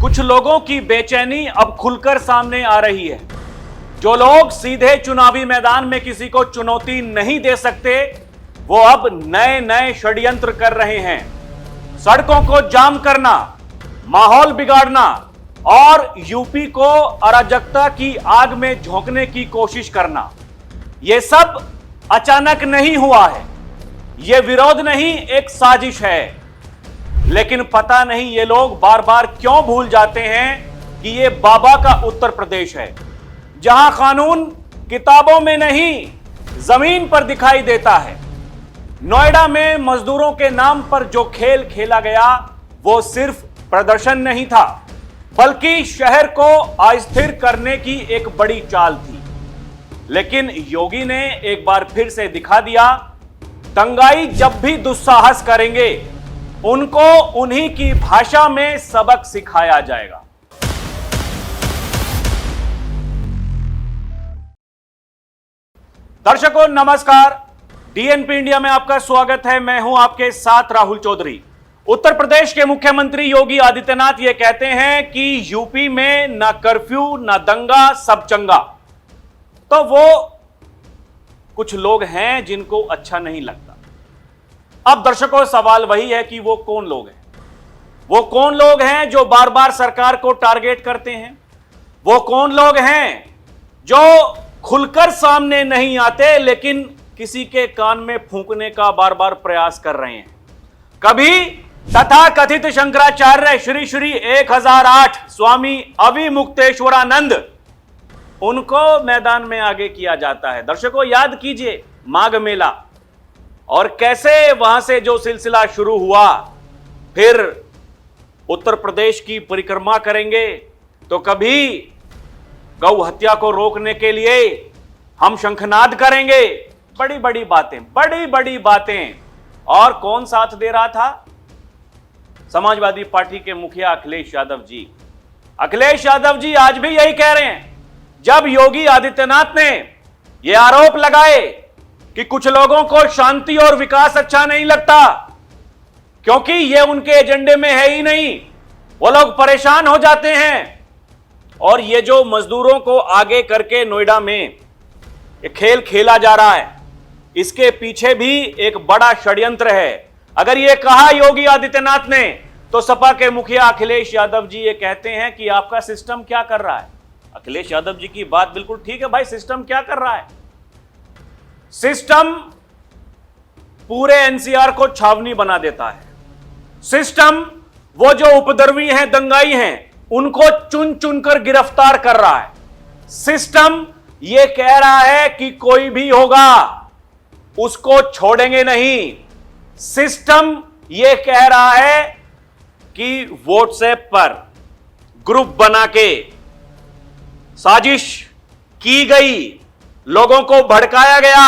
कुछ लोगों की बेचैनी अब खुलकर सामने आ रही है। जो लोग सीधे चुनावी मैदान में किसी को चुनौती नहीं दे सकते, वो अब नए नए षड्यंत्र कर रहे हैं। सड़कों को जाम करना, माहौल बिगाड़ना और यूपी को अराजकता की आग में झोंकने की कोशिश करना, यह सब अचानक नहीं हुआ है। यह विरोध नहीं, एक साजिश है। लेकिन पता नहीं ये लोग बार बार क्यों भूल जाते हैं कि यह बाबा का उत्तर प्रदेश है, जहां कानून किताबों में नहीं जमीन पर दिखाई देता है। नोएडा में मजदूरों के नाम पर जो खेल खेला गया, वो सिर्फ प्रदर्शन नहीं था, बल्कि शहर को अस्थिर करने की एक बड़ी चाल थी। लेकिन योगी ने एक बार फिर से दिखा दिया, दंगाई जब भी दुस्साहस करेंगे, उनको उन्हीं की भाषा में सबक सिखाया जाएगा। दर्शकों नमस्कार, डीएनपी इंडिया में आपका स्वागत है। मैं हूं आपके साथ राहुल चौधरी। उत्तर प्रदेश के मुख्यमंत्री योगी आदित्यनाथ ये कहते हैं कि यूपी में ना कर्फ्यू ना दंगा, सब चंगा। तो वो कुछ लोग हैं जिनको अच्छा नहीं लगता। अब दर्शकों सवाल वही है कि वो कौन लोग हैं? वो कौन लोग हैं जो बार बार सरकार को टारगेट करते हैं? वो कौन लोग हैं जो खुलकर सामने नहीं आते, लेकिन किसी के कान में फूंकने का बार बार प्रयास कर रहे हैं? कभी तथाकथित शंकराचार्य श्री श्री 1008 स्वामी अविमुक्तेश्वरानंद, उनको मैदान में आगे किया जाता है। दर्शकों याद कीजिए माघ मेला, और कैसे वहां से जो सिलसिला शुरू हुआ, फिर उत्तर प्रदेश की परिक्रमा करेंगे तो कभी गौ हत्या को रोकने के लिए हम शंखनाद करेंगे। बड़ी बड़ी बातें। और कौन साथ दे रहा था? समाजवादी पार्टी के मुखिया अखिलेश यादव जी। अखिलेश यादव जी आज भी यही कह रहे हैं। जब योगी आदित्यनाथ ने यह आरोप लगाए कि कुछ लोगों को शांति और विकास अच्छा नहीं लगता, क्योंकि यह उनके एजेंडे में है ही नहीं, वो लोग परेशान हो जाते हैं। और ये जो मजदूरों को आगे करके नोएडा में ये खेल खेला जा रहा है, इसके पीछे भी एक बड़ा षड्यंत्र है। अगर ये कहा योगी आदित्यनाथ ने, तो सपा के मुखिया अखिलेश यादव जी ये कहते हैं कि आपका सिस्टम क्या कर रहा है। अखिलेश यादव जी की बात बिल्कुल ठीक है भाई, सिस्टम क्या कर रहा है? सिस्टम पूरे एनसीआर को छावनी बना देता है। सिस्टम वो जो उपद्रवी हैं, दंगाई हैं, उनको चुन चुनकर गिरफ्तार कर रहा है। सिस्टम ये कह रहा है कि कोई भी होगा उसको छोड़ेंगे नहीं। सिस्टम ये कह रहा है कि व्हाट्सएप पर ग्रुप बना के साजिश की गई, लोगों को भड़काया गया,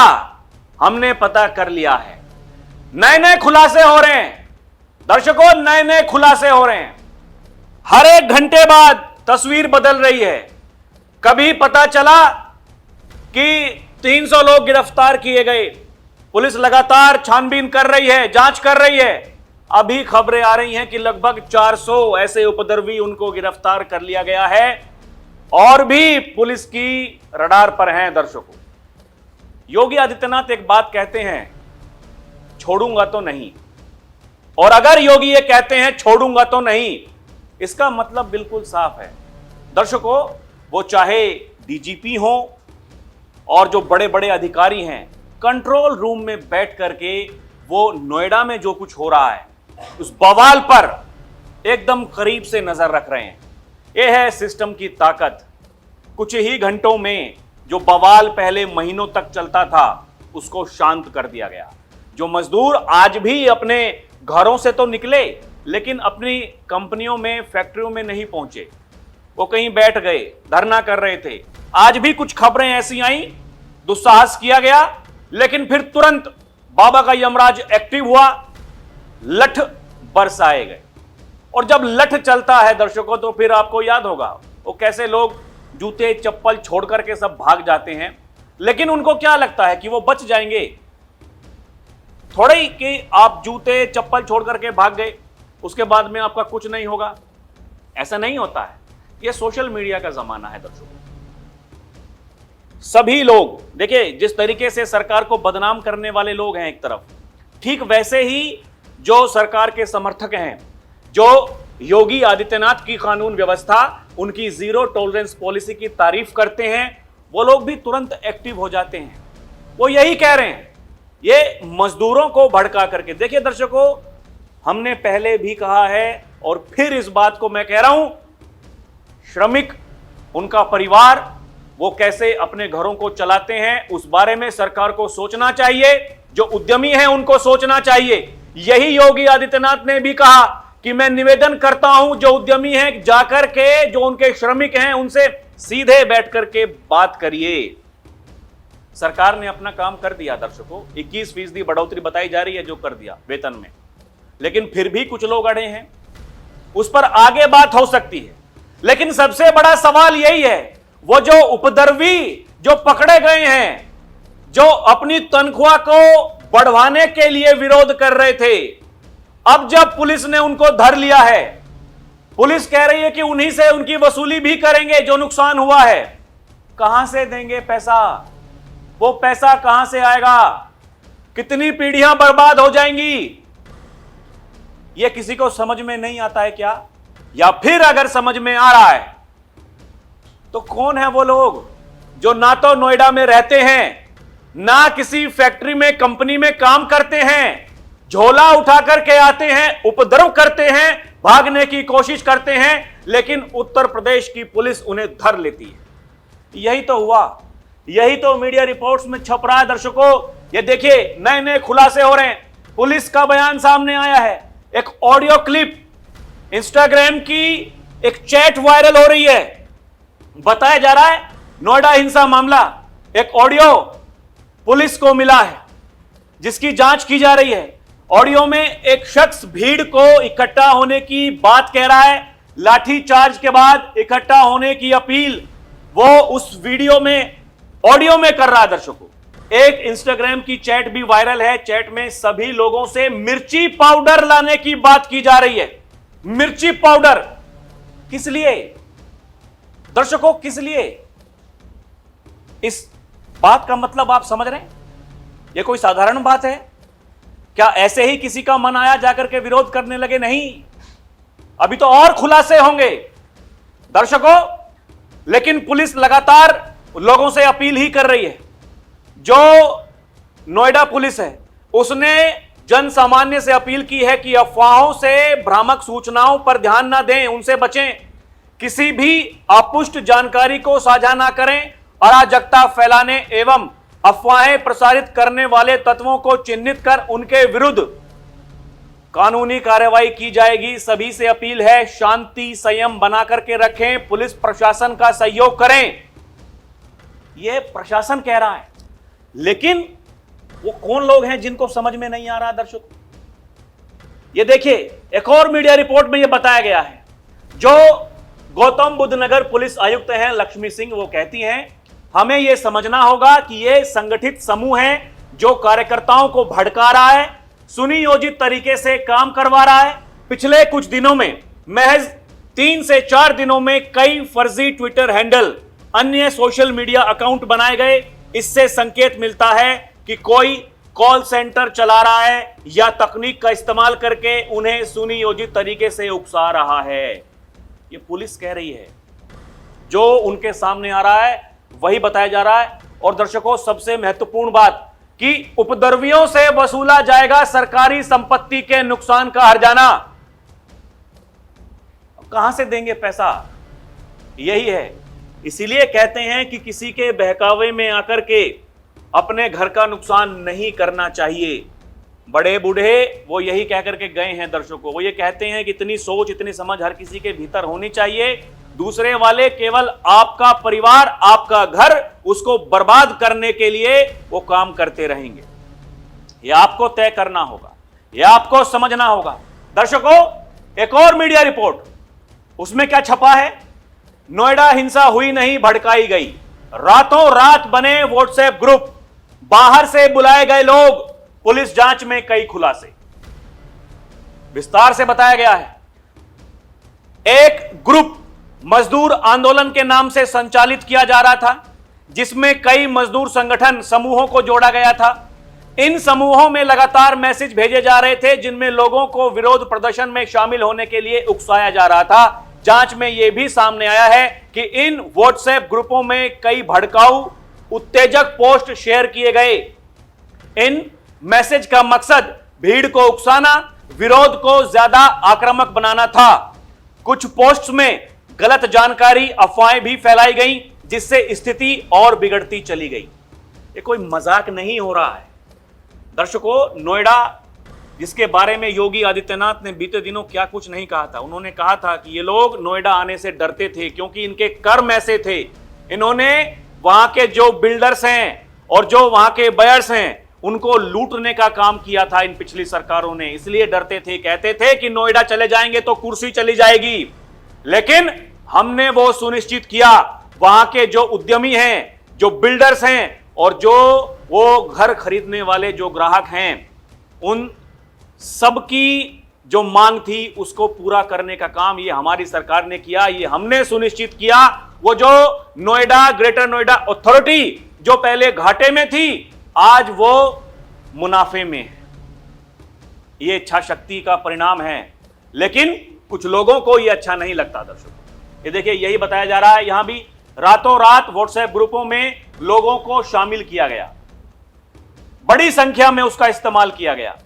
हमने पता कर लिया है। नए नए खुलासे हो रहे हैं दर्शकों, नए नए खुलासे हो रहे हैं। हर एक घंटे बाद तस्वीर बदल रही है। कभी पता चला कि 300 लोग गिरफ्तार किए गए, पुलिस लगातार छानबीन कर रही है, जांच कर रही है। अभी खबरें आ रही हैं कि लगभग 400 ऐसे उपद्रवी उनको गिरफ्तार कर लिया गया है और भी पुलिस की रडार पर हैं। दर्शकों योगी आदित्यनाथ एक बात कहते हैं, छोड़ूंगा तो नहीं। और अगर योगी ये कहते हैं छोड़ूंगा तो नहीं, इसका मतलब बिल्कुल साफ है। दर्शकों वो चाहे डीजीपी हो और जो बड़े बड़े अधिकारी हैं, कंट्रोल रूम में बैठ करके वो नोएडा में जो कुछ हो रहा है उस बवाल पर एकदम करीब से नजर रख रहे हैं। यह है सिस्टम की ताकत। कुछ ही घंटों में जो बवाल पहले महीनों तक चलता था, उसको शांत कर दिया गया। जो मजदूर आज भी अपने घरों से तो निकले, लेकिन अपनी कंपनियों में, फैक्ट्रियों में नहीं पहुंचे, वो कहीं बैठ गए, धरना कर रहे थे। आज भी कुछ खबरें ऐसी आई, दुस्साहस किया गया, लेकिन फिर तुरंत बाबा का यमराज एक्टिव हुआ, लठ बरसाए गए। और जब लठ चलता है दर्शकों, तो फिर आपको याद होगा वो कैसे लोग जूते चप्पल छोड़ करके सब भाग जाते हैं। लेकिन उनको क्या लगता है कि वो बच जाएंगे? थोड़े ही कि आप जूते चप्पल छोड़ करके भाग गए, उसके बाद में आपका कुछ नहीं होगा। ऐसा नहीं होता है। यह सोशल मीडिया का जमाना है दर्शकों। सभी लोग देखिए, जिस तरीके से सरकार को बदनाम करने वाले लोग हैं एक तरफ, ठीक वैसे ही जो सरकार के समर्थक हैं, जो योगी आदित्यनाथ की कानून व्यवस्था, उनकी जीरो टॉलरेंस पॉलिसी की तारीफ करते हैं, वो लोग भी तुरंत एक्टिव हो जाते हैं। वो यही कह रहे हैं, ये मजदूरों को भड़का करके। देखिए दर्शकों, हमने पहले भी कहा है और फिर इस बात को मैं कह रहा हूं, श्रमिक, उनका परिवार, वो कैसे अपने घरों को चलाते हैं, उस बारे में सरकार को सोचना चाहिए। जो उद्यमी हैं उनको सोचना चाहिए। यही योगी आदित्यनाथ ने भी कहा कि मैं निवेदन करता हूं, जो उद्यमी हैं जाकर के, जो उनके श्रमिक हैं, उनसे सीधे बैठ करके बात करिए। सरकार ने अपना काम कर दिया दर्शकों। 21% बढ़ोतरी बताई जा रही है जो कर दिया वेतन में, लेकिन फिर भी कुछ लोग अड़े हैं। उस पर आगे बात हो सकती है, लेकिन सबसे बड़ा सवाल यही है, वो जो उपद्रवी जो पकड़े गए हैं, जो अपनी तनख्वाह को बढ़वाने के लिए विरोध कर रहे थे, अब जब पुलिस ने उनको धर लिया है, पुलिस कह रही है कि उन्हीं से उनकी वसूली भी करेंगे जो नुकसान हुआ है। कहां से देंगे पैसा? वो पैसा कहां से आएगा? कितनी पीढ़ियां बर्बाद हो जाएंगी? यह किसी को समझ में नहीं आता है क्या? या फिर अगर समझ में आ रहा है तो कौन है वो लोग जो ना तो नोएडा में रहते हैं, ना किसी फैक्ट्री में, कंपनी में काम करते हैं, झोला उठा करके आते हैं, उपद्रव करते हैं, भागने की कोशिश करते हैं, लेकिन उत्तर प्रदेश की पुलिस उन्हें धर लेती है। यही तो हुआ, यही तो मीडिया रिपोर्ट्स में छप रहा है दर्शकों। ये देखिए, नए नए खुलासे हो रहे हैं। पुलिस का बयान सामने आया है, एक ऑडियो क्लिप, इंस्टाग्राम की एक चैट वायरल हो रही है। बताया जा रहा है नोएडा हिंसा मामला, एक ऑडियो पुलिस को मिला है जिसकी जांच की जा रही है। ऑडियो में एक शख्स भीड़ को इकट्ठा होने की बात कह रहा है, लाठीचार्ज के बाद इकट्ठा होने की अपील वो उस वीडियो में, ऑडियो में कर रहा है दर्शकों। एक इंस्टाग्राम की चैट भी वायरल है। चैट में सभी लोगों से मिर्ची पाउडर लाने की बात की जा रही है। मिर्ची पाउडर किस लिए दर्शकों, किस लिए? इस बात का मतलब आप समझ रहे हैं? यह कोई साधारण बात है क्या? ऐसे ही किसी का मन आया जाकर के विरोध करने लगे? नहीं, अभी तो और खुलासे होंगे दर्शकों। लेकिन पुलिस लगातार लोगों से अपील ही कर रही है। जो नोएडा पुलिस है उसने जन सामान्य से अपील की है कि अफवाहों से, भ्रामक सूचनाओं पर ध्यान ना दें, उनसे बचें, किसी भी अपुष्ट जानकारी को साझा ना करें, अराजकता फैलाने एवं अफवाहें प्रसारित करने वाले तत्वों को चिन्हित कर उनके विरुद्ध कानूनी कार्रवाई की जाएगी। सभी से अपील है, शांति संयम बना करके रखें, पुलिस प्रशासन का सहयोग करें। यह प्रशासन कह रहा है, लेकिन वो कौन लोग हैं जिनको समझ में नहीं आ रहा दर्शक? ये देखिए, एक और मीडिया रिपोर्ट में यह बताया गया है। जो गौतम बुद्ध नगर पुलिस आयुक्त हैं लक्ष्मी सिंह, वो कहती हैं, हमें यह समझना होगा कि यह संगठित समूह है जो कार्यकर्ताओं को भड़का रहा है, सुनियोजित तरीके से काम करवा रहा है। पिछले कुछ दिनों में, महज 3 से 4 दिनों में कई फर्जी ट्विटर हैंडल, अन्य सोशल मीडिया अकाउंट बनाए गए। इससे संकेत मिलता है कि कोई कॉल सेंटर चला रहा है या तकनीक का इस्तेमाल करके उन्हें सुनियोजित तरीके से उकसा रहा है। ये पुलिस कह रही है, जो उनके सामने आ रहा है वही बताया जा रहा है। और दर्शकों, सबसे महत्वपूर्ण बात कि उपद्रवियों से वसूला जाएगा सरकारी संपत्ति के नुकसान का हर्जाना। कहां से देंगे पैसा? यही है। इसीलिए कहते हैं कि किसी के बहकावे में आकर के अपने घर का नुकसान नहीं करना चाहिए। बड़े बूढ़े वो यही कह करके गए हैं दर्शकों। वो ये कहते हैं कि इतनी सोच, इतनी समझ हर किसी के भीतर होनी चाहिए। दूसरे वाले केवल आपका परिवार, आपका घर, उसको बर्बाद करने के लिए वो काम करते रहेंगे। यह आपको तय करना होगा, यह आपको समझना होगा। दर्शकों, एक और मीडिया रिपोर्ट, उसमें क्या छपा है? नोएडा हिंसा हुई नहीं, भड़काई गई। रातों रात बने व्हाट्सएप ग्रुप, बाहर से बुलाए गए लोग, पुलिस जांच में कई खुलासे। विस्तार से बताया गया है। एक ग्रुप मजदूर आंदोलन के नाम से संचालित किया जा रहा था, जिसमें कई मजदूर संगठन समूहों को जोड़ा गया था। इन समूहों में लगातार मैसेज भेजे जा रहे थे, जिनमें लोगों को विरोध प्रदर्शन में शामिल होने के लिए उकसाया जा रहा था। जांच में यह भी सामने आया है कि इन व्हाट्सएप ग्रुपों में कई भड़काऊ उत्तेजक पोस्ट शेयर किए गए। इन मैसेज का मकसद भीड़ को उकसाना, विरोध को ज्यादा आक्रामक बनाना था। कुछ पोस्ट्स में गलत जानकारी, अफवाहें भी फैलाई गई, जिससे स्थिति और बिगड़ती चली गई। ये कोई मजाक नहीं हो रहा है दर्शकों। नोएडा, जिसके बारे में योगी आदित्यनाथ ने बीते दिनों क्या कुछ नहीं कहा था। उन्होंने कहा था कि ये लोग नोएडा आने से डरते थे क्योंकि इनके कर्म ऐसे थे। इन्होंने वहां के जो बिल्डर्स हैं और जो वहां के बायर्स हैं, उनको लूटने का काम किया था इन पिछली सरकारों ने, इसलिए डरते थे। कहते थे कि नोएडा चले जाएंगे तो कुर्सी चली जाएगी। लेकिन हमने वो सुनिश्चित किया, वहां के जो उद्यमी हैं, जो बिल्डर्स हैं और जो वो घर खरीदने वाले जो ग्राहक हैं, उन सबकी जो मांग थी उसको पूरा करने का काम ये हमारी सरकार ने किया। ये हमने सुनिश्चित किया। वो जो नोएडा, ग्रेटर नोएडा अथॉरिटी जो पहले घाटे में थी, आज वो मुनाफे में है। ये इच्छा शक्ति का परिणाम है, लेकिन कुछ लोगों को ये अच्छा नहीं लगता दर्शकों। ये देखिए, यही बताया जा रहा है। यहां भी रातों रात व्हाट्सएप ग्रुपों में लोगों को शामिल किया गया, बड़ी संख्या में उसका इस्तेमाल किया गया।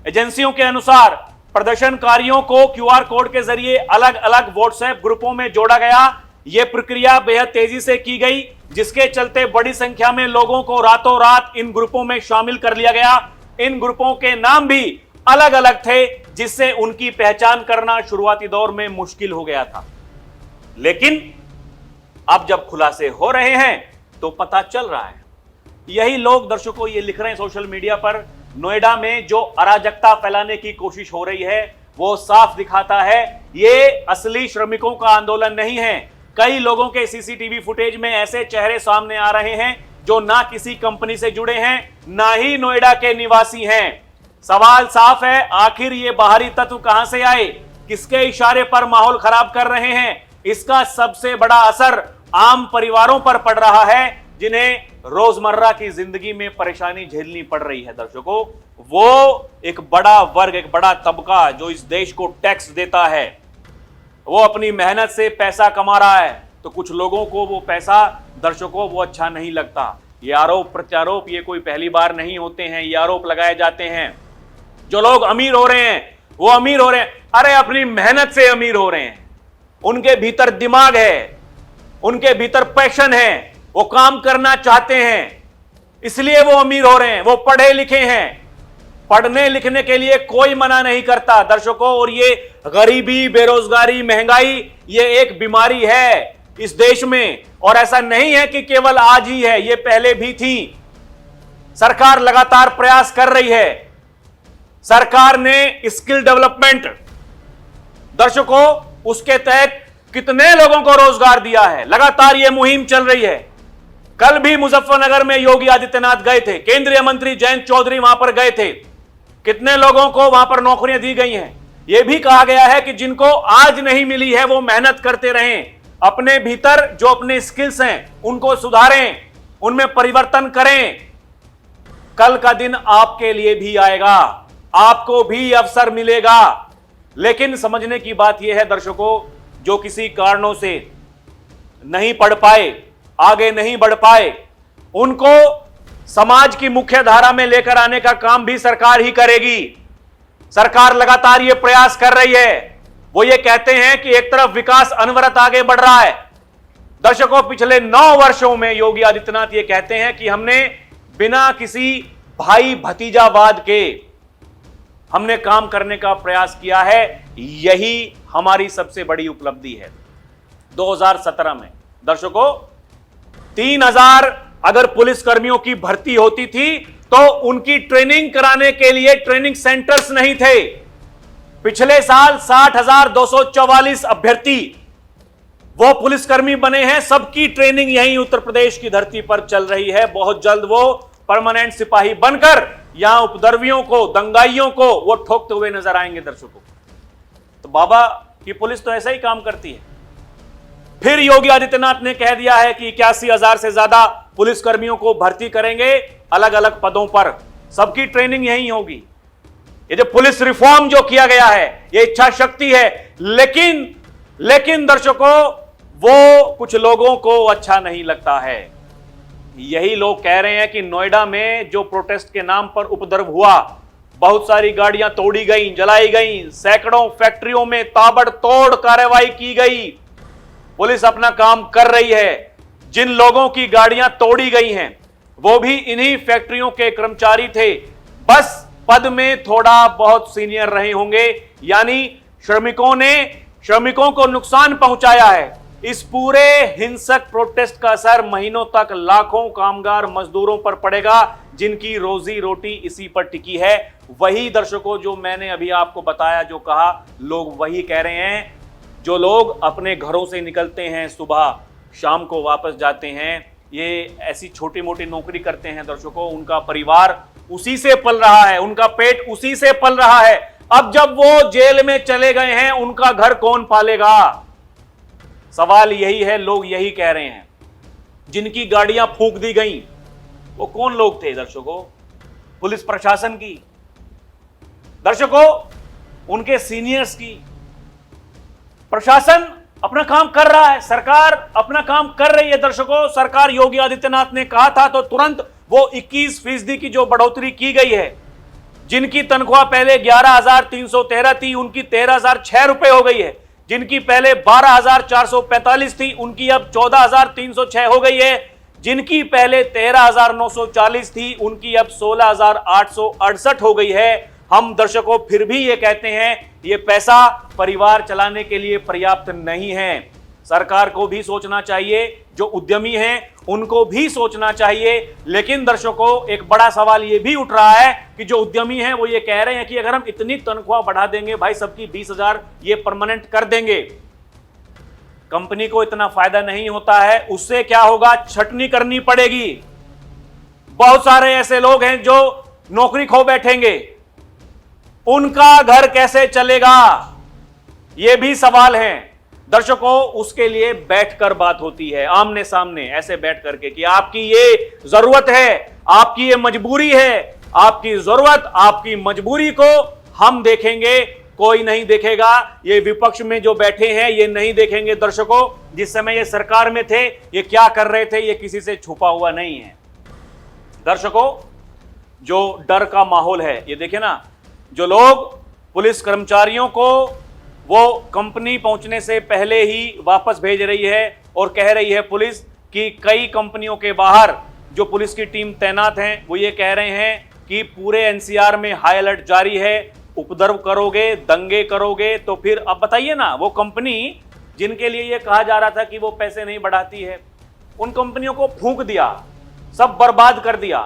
एजेंसियों के अनुसार प्रदर्शनकारियों को क्यूआर कोड के जरिए अलग अलग व्हाट्सएप ग्रुपों में जोड़ा गया। यह प्रक्रिया बेहद तेजी से की गई, जिसके चलते बड़ी संख्या में लोगों को रातों रात इन ग्रुपों में शामिल कर लिया गया। इन ग्रुपों के नाम भी अलग अलग थे, जिससे उनकी पहचान करना शुरुआती दौर में मुश्किल हो गया था। लेकिन अब जब खुलासे हो रहे हैं तो पता चल रहा है। यही लोग दर्शकों ये लिख रहे हैं सोशल मीडिया पर, नोएडा में जो अराजकता फैलाने की कोशिश हो रही है वो साफ दिखाता है ये असली श्रमिकों का आंदोलन नहीं है। कई लोगों के सीसीटीवी फुटेज में ऐसे चेहरे सामने आ रहे हैं जो ना किसी कंपनी से जुड़े हैं, ना ही नोएडा के निवासी हैं। सवाल साफ है, आखिर ये बाहरी तत्व कहां से आए, किसके इशारे पर माहौल खराब कर रहे हैं? इसका सबसे बड़ा असर आम परिवारों पर पड़ रहा है, जिन्हें रोजमर्रा की जिंदगी में परेशानी झेलनी पड़ रही है। दर्शकों, वो एक बड़ा वर्ग, एक बड़ा तबका जो इस देश को टैक्स देता है, वो अपनी मेहनत से पैसा कमा रहा है, तो कुछ लोगों को वो पैसा दर्शकों वो अच्छा नहीं लगता। ये आरोप प्रत्यारोप ये कोई पहली बार नहीं होते हैं, ये आरोप लगाए जाते हैं। जो लोग अमीर हो रहे हैं वो अमीर हो रहे हैं, अरे अपनी मेहनत से अमीर हो रहे हैं। उनके भीतर दिमाग है, उनके भीतर पैशन है, वो काम करना चाहते हैं, इसलिए वो अमीर हो रहे हैं। वो पढ़े लिखे हैं, पढ़ने लिखने के लिए कोई मना नहीं करता दर्शकों। और ये गरीबी, बेरोजगारी, महंगाई ये एक बीमारी है इस देश में, और ऐसा नहीं है कि केवल आज ही है, ये पहले भी थी। सरकार लगातार प्रयास कर रही है। सरकार ने स्किल डेवलपमेंट दर्शकों उसके तहत कितने लोगों को रोजगार दिया है, लगातार यह मुहिम चल रही है। कल भी मुजफ्फरनगर में योगी आदित्यनाथ गए थे, केंद्रीय मंत्री जयंत चौधरी वहां पर गए थे। कितने लोगों को वहां पर नौकरियां दी गई हैं। यह भी कहा गया है कि जिनको आज नहीं मिली है वो मेहनत करते रहें, अपने भीतर जो अपने स्किल्स हैं उनको सुधारें, उनमें परिवर्तन करें। कल का दिन आपके लिए भी आएगा, आपको भी अवसर मिलेगा। लेकिन समझने की बात यह है दर्शकों, जो किसी कारणों से नहीं पढ़ पाए, आगे नहीं बढ़ पाए, उनको समाज की मुख्य धारा में लेकर आने का काम भी सरकार ही करेगी। सरकार लगातार यह प्रयास कर रही है। वो ये कहते हैं कि एक तरफ विकास अनवरत आगे बढ़ रहा है। दर्शकों, पिछले 9 वर्षों में योगी आदित्यनाथ ये कहते हैं कि हमने बिना किसी भाई भतीजावाद के हमने काम करने का प्रयास किया है। यही हमारी सबसे बड़ी उपलब्धि है। 2017 में दर्शकों 3000 अगर पुलिस कर्मियों की भर्ती होती थी तो उनकी ट्रेनिंग कराने के लिए ट्रेनिंग सेंटर्स नहीं थे। पिछले साल 60,244 अभ्यर्थी वो पुलिसकर्मी बने हैं। सबकी ट्रेनिंग यहीं उत्तर प्रदेश की धरती पर चल रही है। बहुत जल्द वो परमानेंट सिपाही बनकर यहां उपद्रवियों को, दंगाइयों को वो ठोकते हुए नजर आएंगे दर्शकों। तो बाबा कि पुलिस तो ऐसा ही काम करती है। फिर योगी आदित्यनाथ ने कह दिया है कि 81,000 से ज्यादा पुलिस कर्मियों को भर्ती करेंगे अलग अलग पदों पर, सबकी ट्रेनिंग यही होगी। ये जो पुलिस रिफॉर्म जो किया गया है ये इच्छा शक्ति है, लेकिन दर्शकों वो कुछ लोगों को अच्छा नहीं लगता है। यही लोग कह रहे हैं कि नोएडा में जो प्रोटेस्ट के नाम पर उपद्रव हुआ, बहुत सारी गाड़ियां तोड़ी गई, जलाई गई, सैकड़ों फैक्ट्रियों में ताबड़तोड़ कार्रवाई की गई, पुलिस अपना काम कर रही है। जिन लोगों की गाड़ियां तोड़ी गई हैं वो भी इन्हीं फैक्ट्रियों के कर्मचारी थे, बस पद में थोड़ा बहुत सीनियर रहे होंगे, यानी श्रमिकों को नुकसान पहुंचाया है। इस पूरे हिंसक प्रोटेस्ट का असर महीनों तक लाखों कामगार मजदूरों पर पड़ेगा जिनकी रोजी रोटी इसी पर टिकी है। वही दर्शकों जो मैंने अभी आपको बताया, जो कहा, लोग वही कह रहे हैं। जो लोग अपने घरों से निकलते हैं, सुबह शाम को वापस जाते हैं, ये ऐसी छोटी मोटी नौकरी करते हैं दर्शकों, उनका परिवार उसी से पल रहा है, उनका पेट उसी से पल रहा है। अब जब वो जेल में चले गए हैं, उनका घर कौन पालेगा? सवाल यही है, लोग यही कह रहे हैं। जिनकी गाड़ियां फूंक दी गई वो कौन लोग थे दर्शकों? पुलिस प्रशासन की, दर्शकों उनके सीनियर्स की। प्रशासन अपना काम कर रहा है, सरकार अपना काम कर रही है दर्शकों। सरकार, योगी आदित्यनाथ ने कहा था तो तुरंत वो 21% की जो बढ़ोतरी की गई है, जिनकी तनख्वाह पहले 11,313 थी उनकी 13,006 रुपए हो गई है, जिनकी पहले 12,445 थी उनकी अब 14,306 हो गई है, जिनकी पहले 13,940 थी उनकी अब 16,868 हो गई है। हम दर्शकों फिर भी ये कहते हैं ये पैसा परिवार चलाने के लिए पर्याप्त नहीं है। सरकार को भी सोचना चाहिए, जो उद्यमी हैं उनको भी सोचना चाहिए। लेकिन दर्शकों एक बड़ा सवाल ये भी उठ रहा है कि जो उद्यमी हैं वो ये कह रहे हैं कि अगर हम इतनी तनख्वाह बढ़ा देंगे, भाई सबकी 20,000 ये परमानेंट कर देंगे, कंपनी को इतना फायदा नहीं होता है, उससे क्या होगा? छटनी करनी पड़ेगी। बहुत सारे ऐसे लोग हैं जो नौकरी खो बैठेंगे, उनका घर कैसे चलेगा? ये भी सवाल है दर्शकों। उसके लिए बैठकर बात होती है, आमने सामने ऐसे बैठ करके कि आपकी ये जरूरत है, आपकी ये मजबूरी है, आपकी जरूरत आपकी मजबूरी को हम देखेंगे, कोई नहीं देखेगा। ये विपक्ष में जो बैठे हैं ये नहीं देखेंगे दर्शकों। जिस समय ये सरकार में थे ये क्या कर रहे थे, ये किसी से छुपा हुआ नहीं है दर्शकों। जो डर का माहौल है, ये देखिए ना, जो लोग पुलिस कर्मचारियों को वो कंपनी पहुंचने से पहले ही वापस भेज रही है और कह रही है पुलिस कि कई कंपनियों के बाहर जो पुलिस की टीम तैनात हैं वो ये कह रहे हैं कि पूरे एनसीआर में हाई अलर्ट जारी है, उपद्रव करोगे, दंगे करोगे तो फिर अब बताइए ना, वो कंपनी जिनके लिए ये कहा जा रहा था कि वो पैसे नहीं बढ़ाती है, उन कंपनियों को फूंक दिया, सब बर्बाद कर दिया,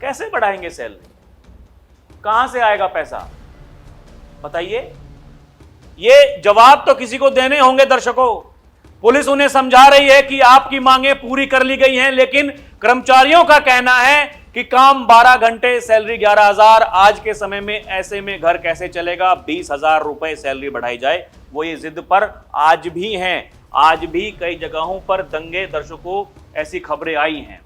कैसे बढ़ाएंगे सैलरी? कहां से आएगा पैसा बताइए? ये जवाब तो किसी को देने होंगे दर्शकों। पुलिस उन्हें समझा रही है कि आपकी मांगें पूरी कर ली गई हैं, लेकिन कर्मचारियों का कहना है कि काम 12 घंटे, सैलरी 11,000, आज के समय में ऐसे में घर कैसे चलेगा? 20,000 रुपए सैलरी बढ़ाई जाए, वो ये जिद पर आज भी हैं। आज भी कई जगहों पर दंगे दर्शकों, ऐसी खबरें आई हैं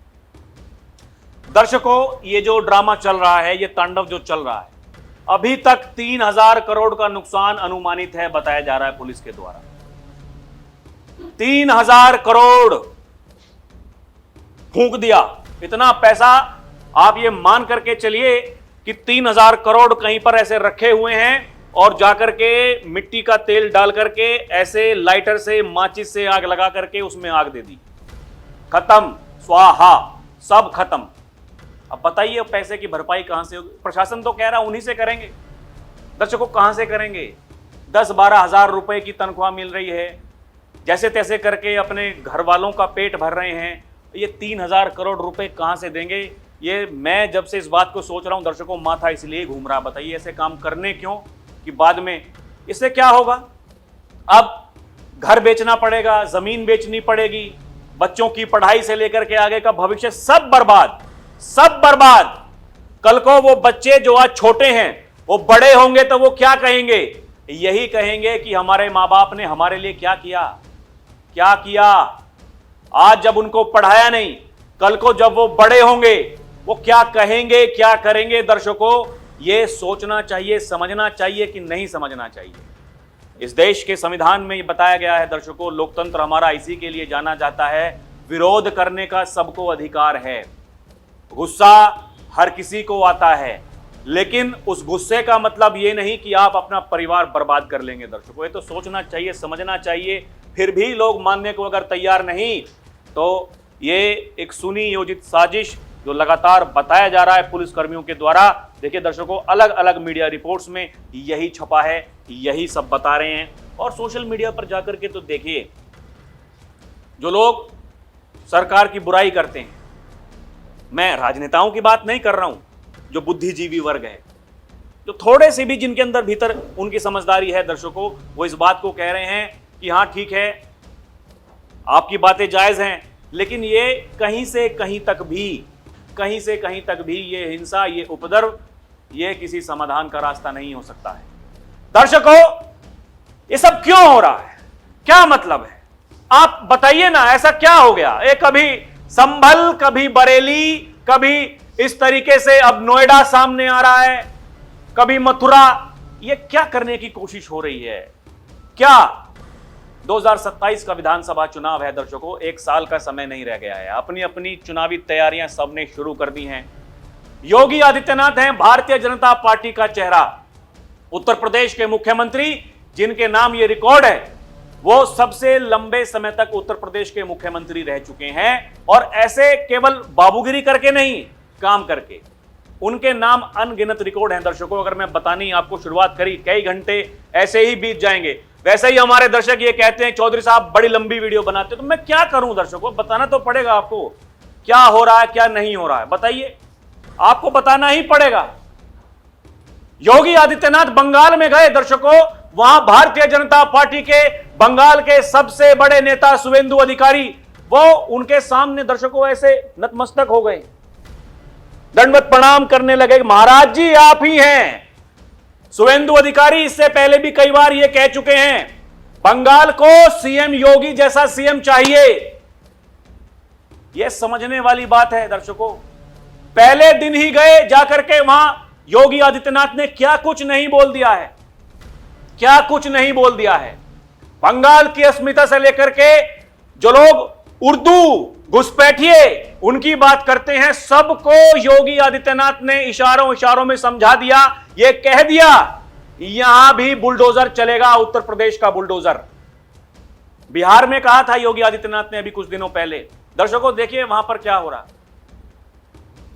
दर्शकों। ये जो ड्रामा चल रहा है, ये तांडव जो चल रहा है, अभी तक 3,000 करोड़ का नुकसान अनुमानित है, बताया जा रहा है पुलिस के द्वारा। 3,000 करोड़ फूंक दिया। इतना पैसा आप ये मान करके चलिए कि 3,000 करोड़ कहीं पर ऐसे रखे हुए हैं और जाकर के मिट्टी का तेल डाल करके ऐसे लाइटर से, माचिस से आग लगा करके उसमें आग दे दी, खत्म, स्वाहा, सब खत्म। अब बताइए पैसे की भरपाई कहां से होगी? प्रशासन तो कह रहा उन्हीं से करेंगे दर्शकों, कहां से करेंगे? 10-12 हजार रुपए की तनख्वाह मिल रही है, जैसे तैसे करके अपने घर वालों का पेट भर रहे हैं। ये 3,000 करोड़ रुपए कहां से देंगे? ये मैं जब से इस बात को सोच रहा हूं दर्शकों, माथा इसलिए घूम रहा। बताइए ऐसे काम करने क्यों कि बाद में इससे क्या होगा? अब घर बेचना पड़ेगा, जमीन बेचनी पड़ेगी, बच्चों की पढ़ाई से लेकर के आगे का भविष्य सब बर्बाद, सब बर्बाद। कल को वो बच्चे जो आज छोटे हैं वो बड़े होंगे तो वो क्या कहेंगे? यही कहेंगे कि हमारे मां बाप ने हमारे लिए क्या किया, क्या किया। आज जब उनको पढ़ाया नहीं, कल को जब वो बड़े होंगे वो क्या कहेंगे, क्या करेंगे। दर्शकों, ये सोचना चाहिए, समझना चाहिए कि नहीं समझना चाहिए। इस देश के संविधान में ये बताया गया है दर्शकों, लोकतंत्र हमारा इसी के लिए जाना जाता है, विरोध करने का सबको अधिकार है। गुस्सा हर किसी को आता है, लेकिन उस गुस्से का मतलब ये नहीं कि आप अपना परिवार बर्बाद कर लेंगे। दर्शकों, ये तो सोचना चाहिए, समझना चाहिए। फिर भी लोग मानने को अगर तैयार नहीं, तो ये एक सुनी योजित साजिश जो लगातार बताया जा रहा है पुलिसकर्मियों के द्वारा। देखिए दर्शकों, अलग अलग मीडिया रिपोर्ट्स में यही छपा है, यही सब बता रहे हैं। और सोशल मीडिया पर जाकर के तो देखिए, जो लोग सरकार की बुराई करते हैं, मैं राजनेताओं की बात नहीं कर रहा हूं, जो बुद्धिजीवी वर्ग है, जो थोड़े से भी जिनके अंदर भीतर उनकी समझदारी है दर्शकों, वो इस बात को कह रहे हैं कि हां ठीक है, आपकी बातें जायज हैं, लेकिन ये कहीं से कहीं तक भी ये हिंसा, ये उपद्रव, ये किसी समाधान का रास्ता नहीं हो सकता है। दर्शकों, ये सब क्यों हो रहा है, क्या मतलब है, आप बताइए ना। ऐसा क्या हो गया? ये कभी संभल, कभी बरेली, कभी इस तरीके से अब नोएडा सामने आ रहा है, कभी मथुरा। ये क्या करने की कोशिश हो रही है? क्या 2027 का विधानसभा चुनाव है दर्शकों, एक साल का समय नहीं रह गया है। अपनी अपनी चुनावी तैयारियां सबने शुरू कर दी हैं। योगी आदित्यनाथ हैं भारतीय जनता पार्टी का चेहरा, उत्तर प्रदेश के मुख्यमंत्री, जिनके नाम ये रिकॉर्ड है, वो सबसे लंबे समय तक उत्तर प्रदेश के मुख्यमंत्री रह चुके हैं। और ऐसे केवल बाबूगिरी करके नहीं, काम करके। उनके नाम अनगिनत रिकॉर्ड हैं दर्शकों। अगर मैं बतानी आपको शुरुआत करी, कई घंटे ऐसे ही बीत जाएंगे। वैसे ही हमारे दर्शक ये कहते हैं, चौधरी साहब बड़ी लंबी वीडियो बनाते हैं, तो मैं क्या करूं दर्शकों, बताना तो पड़ेगा आपको क्या हो रहा है, क्या नहीं हो रहा है, बताइए, आपको बताना ही पड़ेगा। योगी आदित्यनाथ बंगाल में गए दर्शकों, वहां भारतीय जनता पार्टी के बंगाल के सबसे बड़े नेता शुवेंदु अधिकारी, वो उनके सामने दर्शकों ऐसे नतमस्तक हो गए, दंडवत प्रणाम करने लगे, महाराज जी आप ही हैं। शुवेंदु अधिकारी इससे पहले भी कई बार ये कह चुके हैं, बंगाल को सीएम योगी जैसा सीएम चाहिए। यह समझने वाली बात है दर्शकों। पहले दिन ही गए जाकर के वहां योगी आदित्यनाथ ने क्या कुछ नहीं बोल दिया है, क्या कुछ नहीं बोल दिया है। बंगाल की अस्मिता से लेकर के जो लोग उर्दू घुसपैठिए उनकी बात करते हैं, सबको योगी आदित्यनाथ ने इशारों में समझा दिया, यह कह दिया यहां भी बुलडोजर चलेगा, उत्तर प्रदेश का बुलडोजर। बिहार में कहा था योगी आदित्यनाथ ने अभी कुछ दिनों पहले। दर्शकों देखिए वहां पर क्या हो रहा।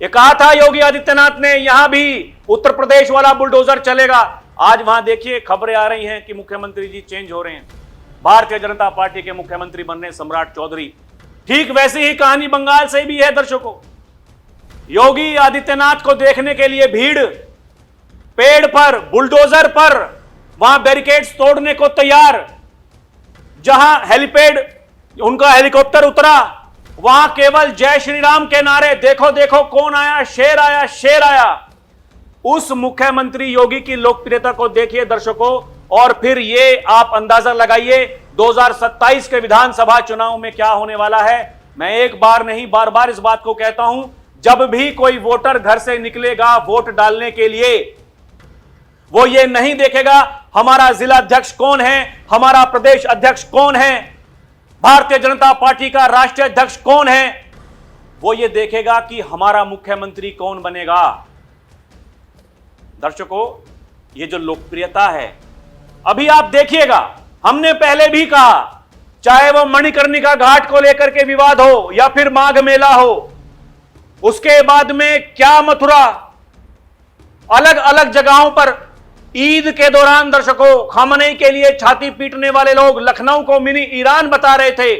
यह कहा था योगी आदित्यनाथ ने यहां भी उत्तर प्रदेश वाला बुलडोजर चलेगा। आज वहां देखिए खबरें आ रही हैं कि मुख्यमंत्री जी चेंज हो रहे हैं, भारतीय जनता पार्टी के मुख्यमंत्री बन रहे सम्राट चौधरी। ठीक वैसी ही कहानी बंगाल से भी है दर्शकों। योगी आदित्यनाथ को देखने के लिए भीड़ पेड़ पर, बुलडोजर पर, वहां बैरिकेड्स तोड़ने को तैयार। जहां हेलीपैड उनका हेलीकॉप्टर उतरा, वहां केवल जय श्री राम के नारे, देखो देखो कौन आया, शेर आया, शेर आया। उस मुख्यमंत्री योगी की लोकप्रियता को देखिए दर्शकों, और फिर ये आप अंदाजा लगाइए 2027 के विधानसभा चुनाव में क्या होने वाला है। मैं एक बार नहीं बार बार इस बात को कहता हूं, जब भी कोई वोटर घर से निकलेगा वोट डालने के लिए, वो ये नहीं देखेगा हमारा जिला अध्यक्ष कौन है, हमारा प्रदेश अध्यक्ष कौन है, भारतीय जनता पार्टी का राष्ट्रीय अध्यक्ष कौन है। वो ये देखेगा कि हमारा मुख्यमंत्री कौन बनेगा। दर्शकों, ये जो लोकप्रियता है, अभी आप देखिएगा, हमने पहले भी कहा, चाहे वो मणिकर्णिका घाट को लेकर के विवाद हो या फिर माघ मेला हो, उसके बाद में क्या मथुरा, अलग अलग जगहों पर ईद के दौरान दर्शकों खामनेई के लिए छाती पीटने वाले लोग लखनऊ को मिनी ईरान बता रहे थे।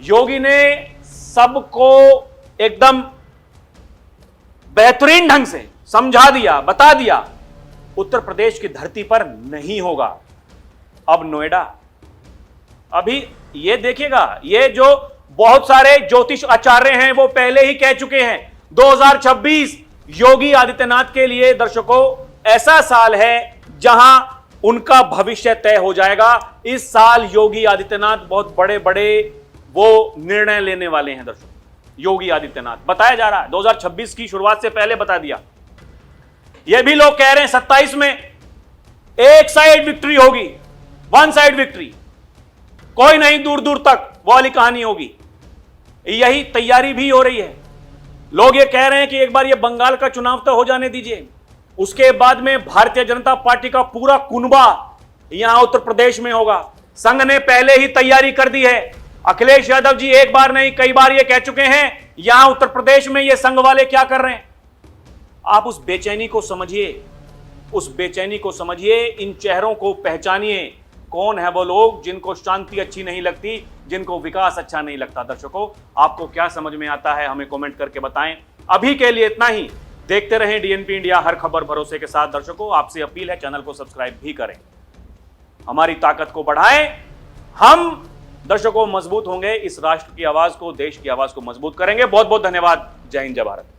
योगी ने सबको एकदम बेहतरीन ढंग से समझा दिया, बता दिया, उत्तर प्रदेश की धरती पर नहीं होगा। अब नोएडा, अभी ये देखिएगा, ये जो बहुत सारे ज्योतिष आचार्य हैं वो पहले ही कह चुके हैं 2026 योगी आदित्यनाथ के लिए दर्शकों ऐसा साल है जहां उनका भविष्य तय हो जाएगा। इस साल योगी आदित्यनाथ बहुत बड़े बड़े वो निर्णय लेने वाले हैं दर्शकों। योगी आदित्यनाथ बताया जा रहा है 2026 की शुरुआत से पहले बता दिया। ये भी लोग कह रहे हैं 27 में एक साइड विक्ट्री होगी, वन साइड विक्ट्री, कोई नहीं दूर दूर तक वो वाली कहानी होगी। यही तैयारी भी हो रही है। लोग ये कह रहे हैं कि एक बार ये बंगाल का चुनाव तो हो जाने दीजिए, उसके बाद में भारतीय जनता पार्टी का पूरा कुनबा यहां उत्तर प्रदेश में होगा। संघ ने पहले ही तैयारी कर दी है। अखिलेश यादव जी एक बार नहीं कई बार ये कह चुके हैं यहां उत्तर प्रदेश में ये संघ वाले क्या कर रहे हैं। आप उस बेचैनी को समझिए, उस बेचैनी को समझिए, इन चेहरों को पहचानिए। कौन है वो लोग जिनको शांति अच्छी नहीं लगती, जिनको विकास अच्छा नहीं लगता। दर्शकों, आपको क्या समझ में आता है हमें कमेंट करके बताएं। अभी के लिए इतना ही। देखते रहें डीएनपी इंडिया, हर खबर भरोसे के साथ। दर्शकों, आपसे अपील है चैनल को सब्सक्राइब भी करें, हमारी ताकत को बढ़ाएं। हम दर्शकों मजबूत होंगे, इस राष्ट्र की आवाज को, देश की आवाज को मजबूत करेंगे। बहुत बहुत धन्यवाद। जय हिंद, जय भारत।